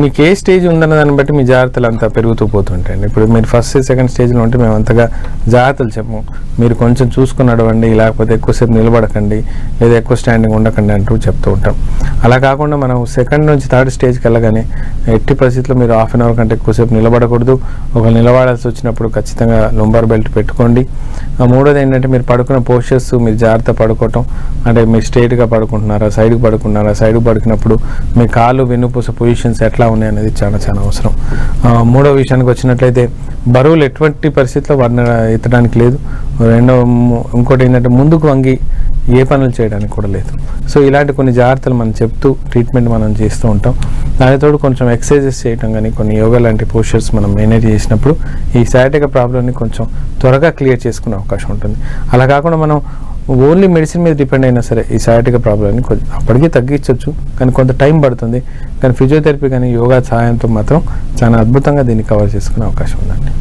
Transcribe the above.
మీకు ఏ స్టేజ్ ఉందన్న దాన్ని బట్టి మీ జాగ్రత్తలు అంతా పెరుగుతూ పోతుంటాయండి. ఇప్పుడు మీరు ఫస్ట్ సెకండ్ స్టేజ్లో ఉంటే మేము అంతగా జాగ్రత్తలు చెప్పము. మీరు కొంచెం చూసుకుని నడవండి, లేకపోతే ఎక్కువసేపు నిలబడకండి, లేదా ఎక్కువ స్టాండింగ్ ఉండకండి అంటూ చెప్తూ ఉంటాం. అలా కాకుండా మనం సెకండ్ నుంచి థర్డ్ స్టేజ్కి వెళ్ళగానే ఎట్టి పరిస్థితుల్లో మీరు హాఫ్ అన్ అవర్ కంటే ఎక్కువసేపు నిలబడకూడదు. ఒక నిలబడాల్సి వచ్చినప్పుడు ఖచ్చితంగా లుంబార్ బెల్ట్ పెట్టుకోండి. మూడోది ఏంటంటే మీరు పడుకున్న పోస్చర్స్ మీరు జాగ్రత్త పడుకోవటం, అంటే మీరు స్ట్రైట్గా పడుకుంటున్నారా, సైడ్కి పడుకున్నారా, సైడ్కి పడుకున్నప్పుడు మీ కాళ్ళు వెన్నుపూస పొజిషన్స్ ఎట్లా ఉన్నాయి అనేది చాలా చాలా అవసరం. మూడో విషయానికి వచ్చినట్లయితే బరువులు ఎటువంటి పరిస్థితుల్లో వాడిని ఎత్తడానికి లేదు. ఇంకోటి ఏంటంటే ముందుకు వంగి ఏ పనులు చేయడానికి కూడా లేదు. సో ఇలాంటి కొన్ని జాగ్రత్తలు మనం చెప్తూ ట్రీట్మెంట్ మనం చేస్తూ ఉంటాం. దానితో కొంచెం ఎక్సర్సైజెస్ చేయడం కానీ కొన్ని యోగా లాంటి పోస్చర్స్ మనం మేనేజ్ చేసినప్పుడు ఈ సయాటికా ప్రాబ్లమ్ని కొంచెం త్వరగా క్లియర్ చేసుకునే అవకాశం ఉంటుంది. అలా కాకుండా మనం ఓన్లీ మెడిసిన్ మీద డిపెండ్ అయినా సరే ఈ సయాటికా ప్రాబ్లమ్ని అప్పటికీ తగ్గించవచ్చు, కానీ కొంత టైం పడుతుంది. కానీ ఫిజియోథెరపీ కానీ యోగా సహాయంతో మాత్రం చాలా అద్భుతంగా దీన్ని కవర్ చేసుకునే అవకాశం ఉందండి.